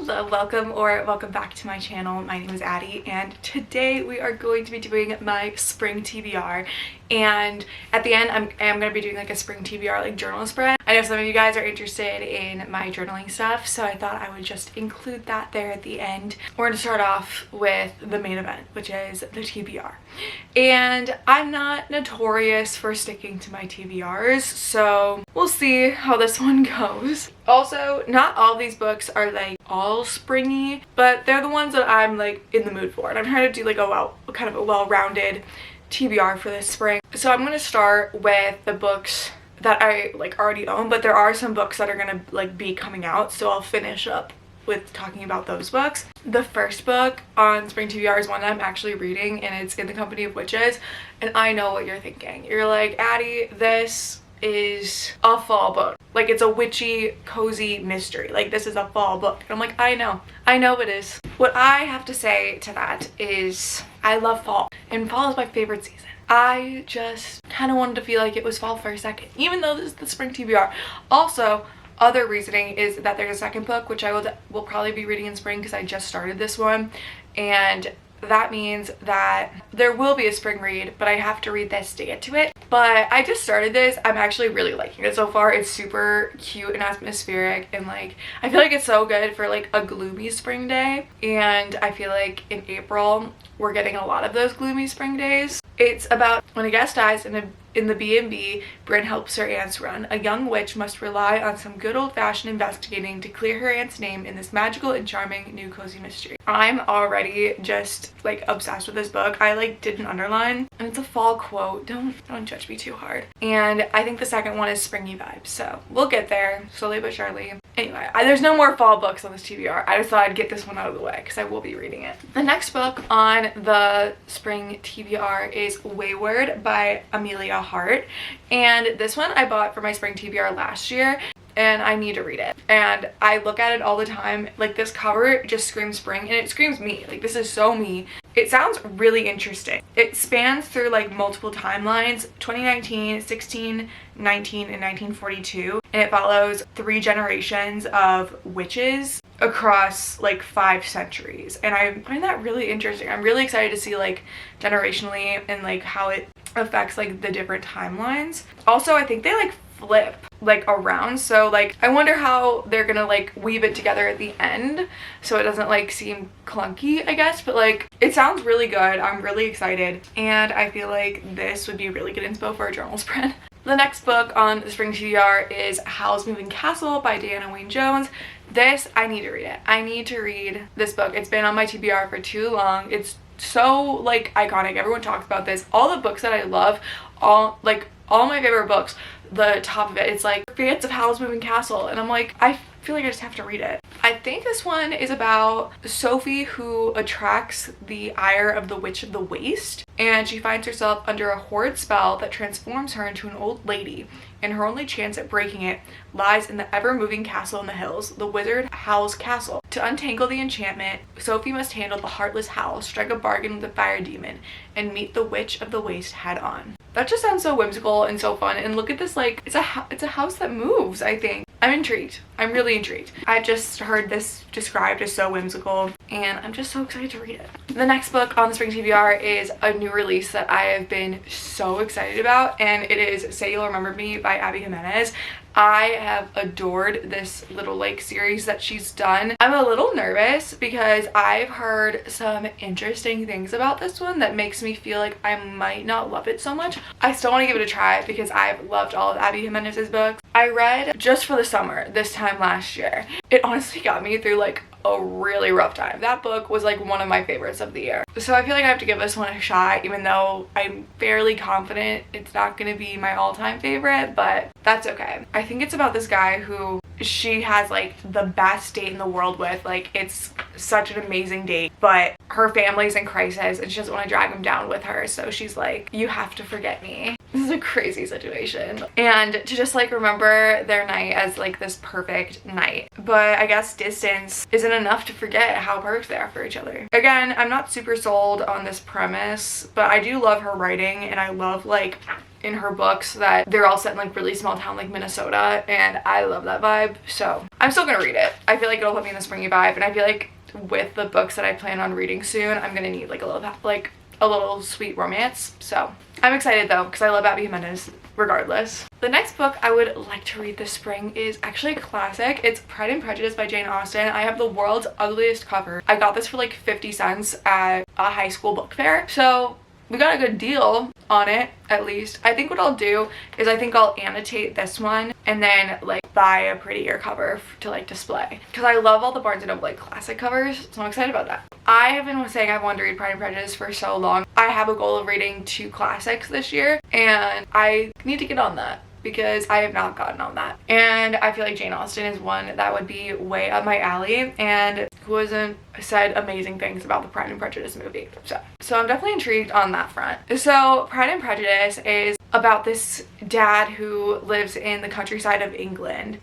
Hello, welcome back to my channel. My name is Addie and today we are going to be doing my spring TBR, and at the end I am going to be doing like a spring TBR like journal spread. I know some of you guys are interested in my journaling stuff, so I thought I would just include that there at the end. We're going to start off with the main event, which is the TBR. And I'm not notorious for sticking to my TBRs, so we'll see how this one goes. Also, not all these books are like all springy, but they're the ones that I'm like in the mood for, and I'm trying to do like kind of a well-rounded TBR for this spring. So I'm going to start with the books that I like already own, but there are some books that are gonna like be coming out, so I'll finish up with talking about those books. The first book on spring TBR is one that I'm actually reading, and it's In the Company of Witches. And I know what you're thinking. You're like, Addie, this is a fall book. Like, it's a witchy, cozy mystery. Like, this is a fall book. And I'm like, I know it is. What I have to say to that is I love fall, and fall is my favorite season. I just kind of wanted to feel like it was fall for a second, even though this is the spring TBR. Also, other reasoning is that there's a second book, which I will probably be reading in spring because I just started this one, and that means that there will be a spring read, but I have to read this to get to it. But I just started this. I'm actually really liking it so far. It's super cute and atmospheric, and like I feel like it's so good for like a gloomy spring day, and I feel like in April we're getting a lot of those gloomy spring days. It's about when a guest dies in the B&B, Bryn helps her aunts run. A young witch must rely on some good old-fashioned investigating to clear her aunt's name in this magical and charming new cozy mystery. I'm already just like obsessed with this book. I like did an underline, and it's a fall quote. Don't judge me too hard. And I think the second one is springy vibes, so we'll get there slowly but surely. Anyway, there's no more fall books on this TBR. I just thought I'd get this one out of the way because I will be reading it. The next book on the spring TBR is Wayward by Amelia Hart, and this one I bought for my spring TBR last year, and I need to read it. And I look at it all the time. Like, this cover just screams spring, and it screams me. Like, this is so me. It sounds really interesting. It spans through like multiple timelines: 2019, 16, 19, and 1942, and it follows 3 generations of witches across like 5 centuries, and I find that really interesting. I'm really excited to see like generationally and like how it affects like the different timelines. Also, I think they like flip like around, so like I wonder how they're gonna like weave it together at the end so it doesn't like seem clunky, I guess. But like, it sounds really good. I'm really excited, and I feel like this would be really good inspo for a journal spread. The next book on the spring TBR is Howl's Moving Castle by Diana Wynne Jones. This, I need to read it. I need to read this book. It's been on my TBR for too long. It's so like iconic. Everyone talks about this. All the books that I love, all my favorite books, the top of it's like fans of Howl's Moving Castle, and I'm like, I feel like I just have to read it. I think this one is about Sophie, who attracts the ire of the Witch of the Waste, and she finds herself under a horrid spell that transforms her into an old lady, and her only chance at breaking it lies in the ever-moving castle in the hills, the wizard Howl's Castle. To untangle the enchantment, Sophie must handle the heartless Howl, strike a bargain with the fire demon, and meet the Witch of the Waste head on. That just sounds so whimsical and so fun, and look at this, like, it's a house that moves, I think. I'm intrigued. I'm really intrigued. I've just heard this described as so whimsical, and I'm just so excited to read it. The next book on the spring TBR is a new release that I have been so excited about, and it is Say You'll Remember Me by Abby Jimenez. I have adored this little like series that she's done. I'm a little nervous because I've heard some interesting things about this one that makes me feel like I might not love it so much. I still want to give it a try because I've loved all of Abby Jimenez's books. I read Just for the Summer this time last year. It honestly got me through like a really rough time. That book was like one of my favorites of the year. So I feel like I have to give this one a shot, even though I'm fairly confident it's not going to be my all-time favorite, but that's okay. I think it's about this guy who she has like the best date in the world with. Like, it's such an amazing date, but her family's in crisis and she doesn't want to drag him down with her, so she's like, you have to forget me. This is a crazy situation, and to just like remember their night as like this perfect night. But I guess distance isn't enough to forget how perfect they are for each other. Again, I'm not super sold on this premise, but I do love her writing, and I love like in her books that they're all set in like really small town like Minnesota, and I love that vibe, so I'm still gonna read it. I feel like it'll put me in the springy vibe, and I feel like with the books that I plan on reading soon, I'm gonna need like a little sweet romance. So I'm excited though, because I love Abby Jimenez regardless. The next book I would like to read this spring is actually a classic. It's Pride and Prejudice by Jane Austen. I have the world's ugliest cover. I got this for like 50 cents at a high school book fair, so we got a good deal on it, at least. I think what I'll do is I think I'll annotate this one and then like buy a prettier cover to like display, because I love all the Barnes & Noble like classic covers, so I'm excited about that. I have been saying I wanted to read Pride and Prejudice for so long. I have a goal of reading 2 classics this year, and I need to get on that because I have not gotten on that. And I feel like Jane Austen is one that would be way up my alley, and who hasn't said amazing things about the Pride and Prejudice movie. So I'm definitely intrigued on that front. So Pride and Prejudice is about this dad who lives in the countryside of England.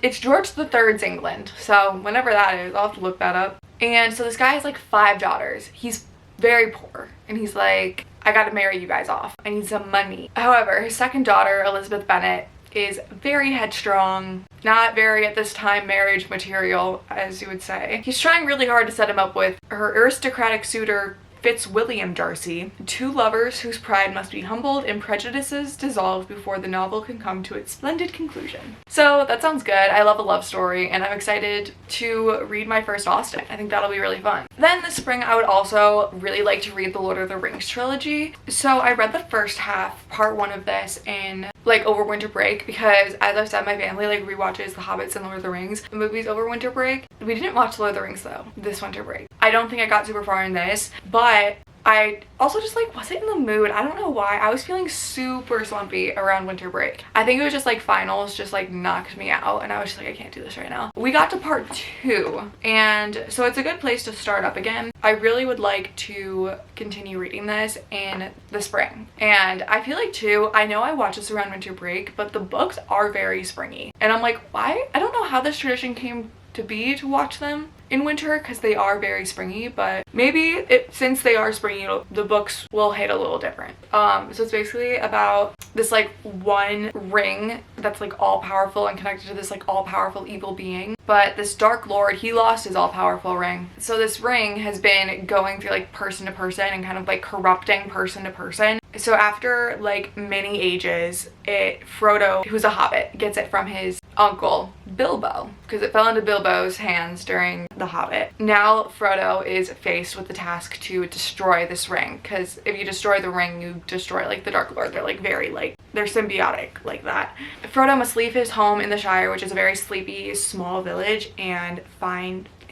It's George III's England, so whenever that is, I'll have to look that up. And so this guy has like 5 daughters. He's very poor, and he's like, I gotta marry you guys off. I need some money. However, his second daughter, Elizabeth Bennet, is very headstrong, not very at this time marriage material, as you would say. He's trying really hard to set him up with her aristocratic suitor, Fitzwilliam Darcy, 2 lovers whose pride must be humbled and prejudices dissolved before the novel can come to its splendid conclusion. So that sounds good. I love a love story, and I'm excited to read my first Austen. I think that'll be really fun. Then this spring I would also really like to read the Lord of the Rings trilogy. So I read the first half, part 1 of this, in like over winter break, because as I've said, my family like rewatches The Hobbits and Lord of the Rings movies over winter break. We didn't watch Lord of the Rings though this winter break. I don't think I got super far in this, but I also just like wasn't in the mood. I don't know why. I was feeling super slumpy around winter break. I think it was just like finals just like knocked me out, and I was just like, I can't do this right now. We got to part 2, and so it's a good place to start up again. I really would like to continue reading this in the spring, and I feel like too, I know I watched this around winter break, but the books are very springy, and I'm like, why? I don't know how this tradition came to be to watch them in winter, because they are very springy, but maybe since they are springy, the books will hit a little different. So it's basically about this like one ring that's like all powerful and connected to this like all powerful evil being, but this Dark Lord, he lost his all powerful ring. So this ring has been going through like person to person and kind of like corrupting person to person. So after like many ages, Frodo, who's a hobbit, gets it from his uncle Bilbo, because it fell into Bilbo's hands during The Hobbit. Now Frodo is faced with the task to destroy this ring, because if you destroy the ring, you destroy like the Dark Lord. They're like very like, they're symbiotic like that. Frodo must leave his home in the Shire, which is a very sleepy small village, and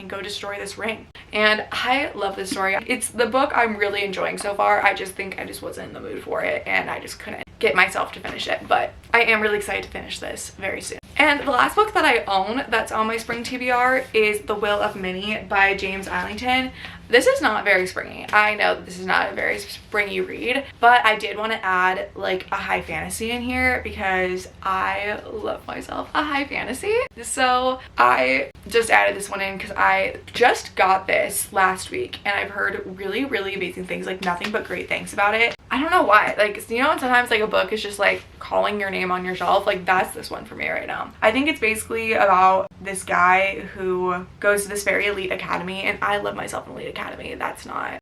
go destroy this ring. And I love this story. It's the book I'm really enjoying so far. I just think I just wasn't in the mood for it, and I just couldn't get myself to finish it, but I am really excited to finish this very soon. And the last book that I own that's on my spring TBR is The Will of Minnie by James Allington. This is not very springy. I know that this is not a very springy read, but I did want to add like a high fantasy in here because I love myself a high fantasy. So I just added this one in because I just got this last week, and I've heard really, really amazing things, like nothing but great things about it. I don't know why. Like, you know, sometimes like a book is just like calling your name on your shelf. Like, that's this one for me right now. I think it's basically about this guy who goes to this very elite academy, and I love myself in elite academy. That's not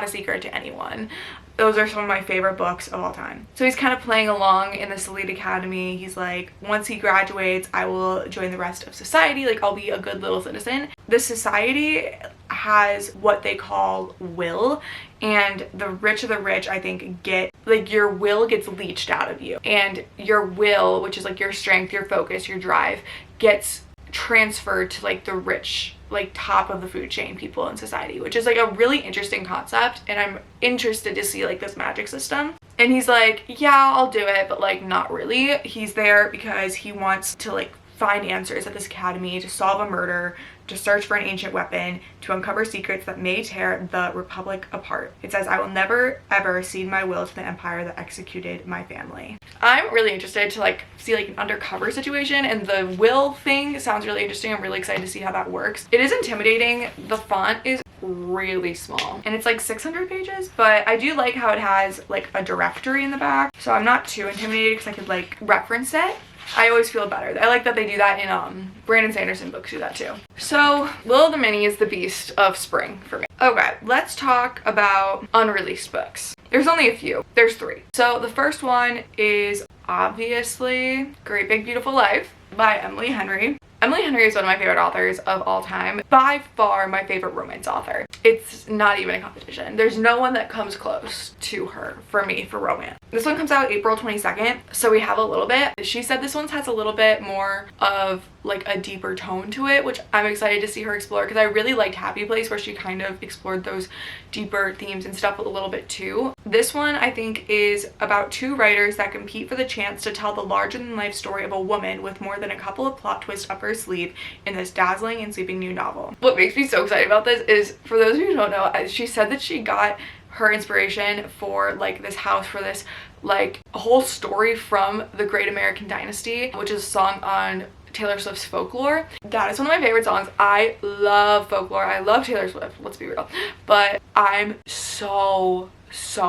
a secret to anyone. Those are some of my favorite books of all time. So he's kind of playing along in this elite academy. He's like, once he graduates, I will join the rest of society. Like, I'll be a good little citizen. The society has what they call will, and the rich of the rich, I think, get like your will gets leached out of you, and your will, which is like your strength, your focus, your drive, gets transferred to like the rich, like top of the food chain people in society, which is like a really interesting concept, and I'm interested to see like this magic system. And he's like, yeah, I'll do it, but like not really. He's there because he wants to like find answers at this academy, to solve a murder, to search for an ancient weapon, to uncover secrets that may tear the Republic apart. It says, I will never ever cede my will to the empire that executed my family. I'm really interested to like see like an undercover situation, and the will thing sounds really interesting. I'm really excited to see how that works. It is intimidating. The font is really small and it's like 600 pages, but I do like how it has like a directory in the back, so I'm not too intimidated because I could like reference it. I always feel better. I like that they do that in Brandon Sanderson books do that too. So Will the Mini is the beast of spring for me. Okay, let's talk about unreleased books. There's only a few. There's 3. So the first one is obviously Great Big Beautiful Life by Emily Henry. Emily Henry is one of my favorite authors of all time. By far my favorite romance author. It's not even a competition. There's no one that comes close to her for me for romance. This one comes out April 22nd, so we have a little bit. She said this one has a little bit more of like a deeper tone to it, which I'm excited to see her explore because I really liked Happy Place where she kind of explored those deeper themes and stuff a little bit too. This one I think is about 2 writers that compete for the chance to tell the larger-than-life story of a woman with more than a couple of plot twists up her sleeve in this dazzling and sweeping new novel. What makes me so excited about this is, for those of you who don't know, she said that she got her inspiration for like this house, for this like a whole story from The Great American Dynasty, which is a song on Taylor Swift's Folklore. That is one of my favorite songs. I love folklore. I love Taylor Swift, let's be real. But I'm so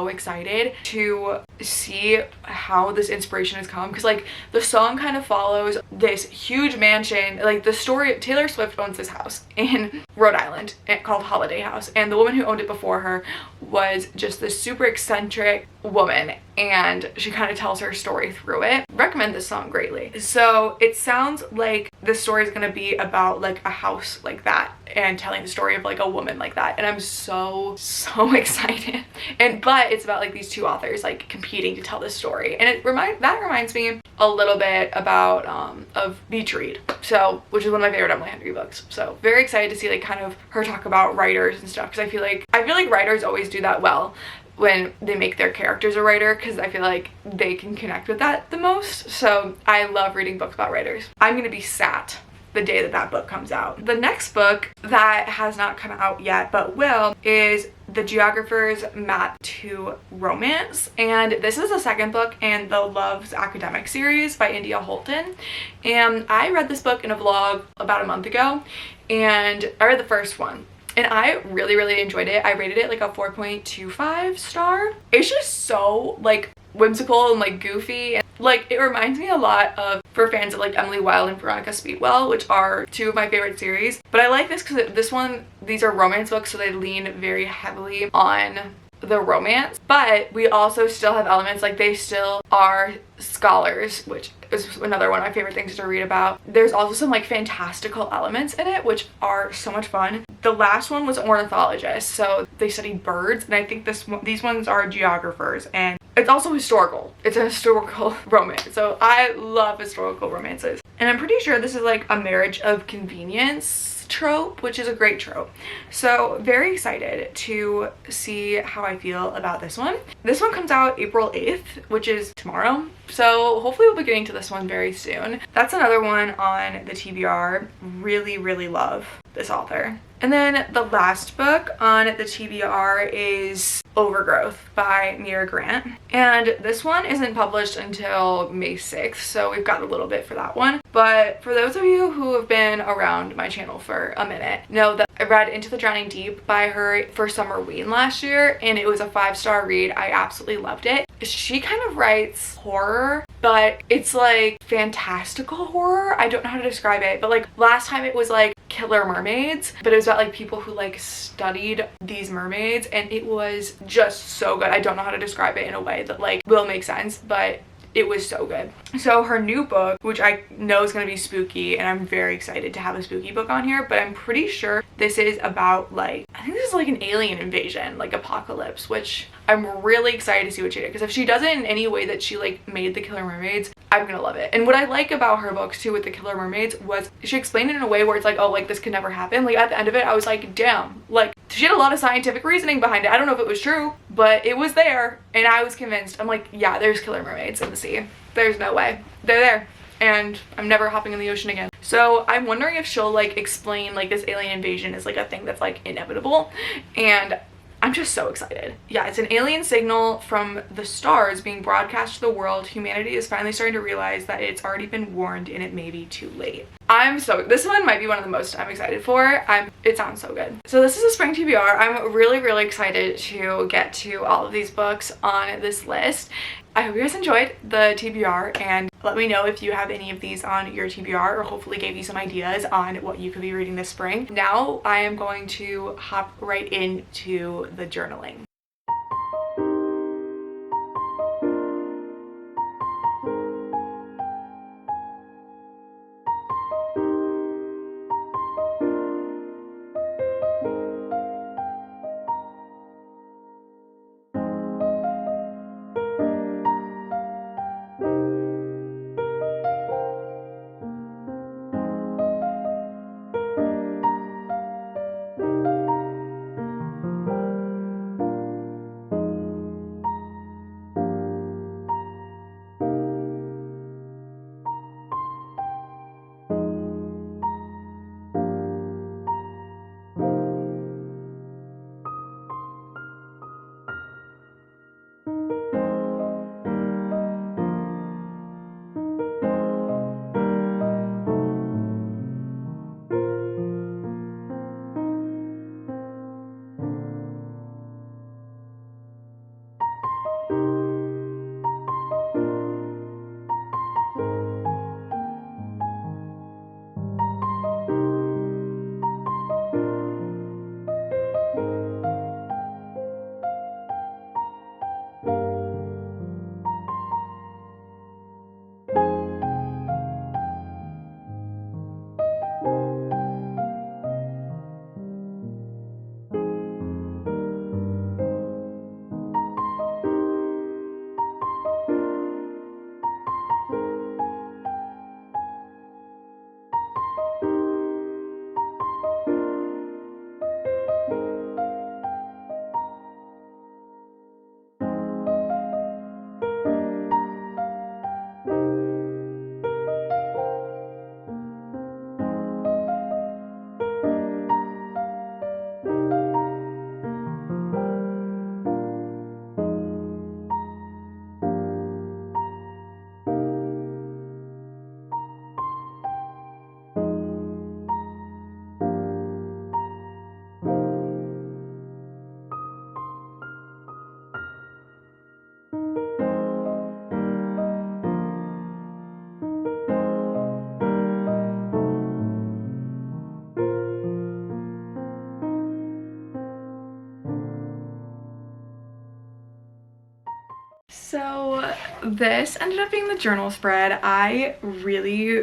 excited to see how this inspiration has come, because like the song kind of follows this huge mansion. Like the story, Taylor Swift owns this house in Rhode Island called Holiday House, and the woman who owned it before her was just this super eccentric woman, and she kind of tells her story through it. Recommend this song greatly. So it sounds like this story is going to be about like a house like that and telling the story of like a woman like that, and I'm so excited. But it's about like these 2 authors like competing to tell this story, and that reminds me a little bit about of Beach Read, so which is one of my favorite Emily Henry books. So very excited to see like kind of her talk about writers and stuff, because I feel like writers always do that well when they make their characters a writer, because I feel like they can connect with that the most. So I love reading books about writers. I'm gonna be sat the day that book comes out. The next book that has not come out yet but will is The Geographer's Map to Romance, and this is the second book in the Love's Academic series by India Holton. And I read this book in a vlog about a month ago, and I read the first one and I really enjoyed it. I rated it like a 4.25 star. It's just so like whimsical and like goofy, and like it reminds me a lot of, for fans of like Emily Wilde and Veronica Speedwell, which are 2 of my favorite series. But I like this because these are romance books, so they lean very heavily on the romance, but we also still have elements, like they still are scholars, which is another one of my favorite things to read about. There's also some like fantastical elements in it, which are so much fun. The last one was ornithologists, so they studied birds, and I think these ones are geographers, and it's also historical. It's a historical romance, so I love historical romances. And I'm pretty sure this is like a marriage of convenience trope, which is a great trope. So very excited to see how I feel about this one. This one comes out April 8th, which is tomorrow. So hopefully we'll be getting to this one very soon. That's another one on the TBR. Really love this author. And then the last book on the TBR is Overgrowth by Mira Grant. And this one isn't published until May 6th, so we've got a little bit for that one. But for those of you who have been around my channel for a minute, know that I read Into the Drowning Deep by her for Summerween last year, and it was a 5-star read. I absolutely loved it. She kind of writes horror, but it's like fantastical horror. I don't know how to describe it, but like last time it was like killer mermaids, but it was about like people who like studied these mermaids, and it was just so good. I don't know how to describe it in a way that like will make sense, but it was so good. So her new book, which I know is going to be spooky, and I'm very excited to have a spooky book on here, but I'm pretty sure this is about like, I think this is like an alien invasion, like apocalypse, which I'm really excited to see what she did, because if she does it in any way that she like made the Killer Mermaids, I'm gonna love it. And what I like about her books too with the Killer Mermaids was she explained it in a way where it's like, oh, like this could never happen. Like at the end of it, I was like, damn, like she had a lot of scientific reasoning behind it. I don't know if it was true, but it was there, and I was convinced. I'm like, yeah, there's killer mermaids in the sea. There's no way. They're there, and I'm never hopping in the ocean again. So I'm wondering if she'll like explain like this alien invasion is like a thing that's like inevitable, and I'm just so excited. Yeah, it's an alien signal from the stars being broadcast to the world. Humanity is finally starting to realize that it's already been warned, and it may be too late. This one might be one of the most I'm excited for. It sounds so good. So this is a spring TBR. I'm really excited to get to all of these books on this list. I hope you guys enjoyed the TBR, and let me know if you have any of these on your TBR, or hopefully gave you some ideas on what you could be reading this spring. Now I am going to hop right into the journaling. So this ended up being the journal spread. I really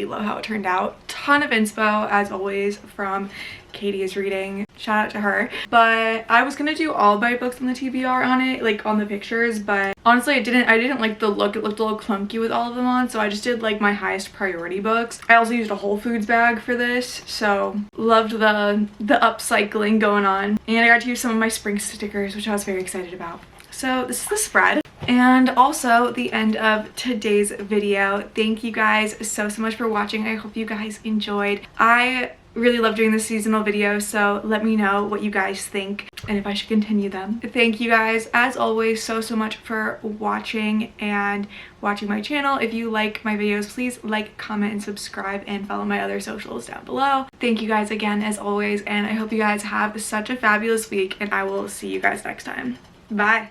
love how it turned out. Ton of inspo as always from Katie is reading. Shout out to her. But I was gonna do all my books on the TBR on it, like on the pictures, but honestly I didn't like the look. It looked a little clunky with all of them on, so I just did like my highest priority books. I also used a Whole Foods bag for this, so loved the upcycling going on. And I got to use some of my spring stickers, which I was very excited about. So this is the spread. And also the end of today's video. Thank you guys so much for watching. I hope you guys enjoyed. I really love doing the seasonal videos, so let me know what you guys think and if I should continue them. Thank you guys as always so much for watching and watching my channel. If you like my videos, please like, comment, and subscribe, and follow my other socials down below. Thank you guys again as always, and I hope you guys have such a fabulous week, and I will see you guys next time. Bye.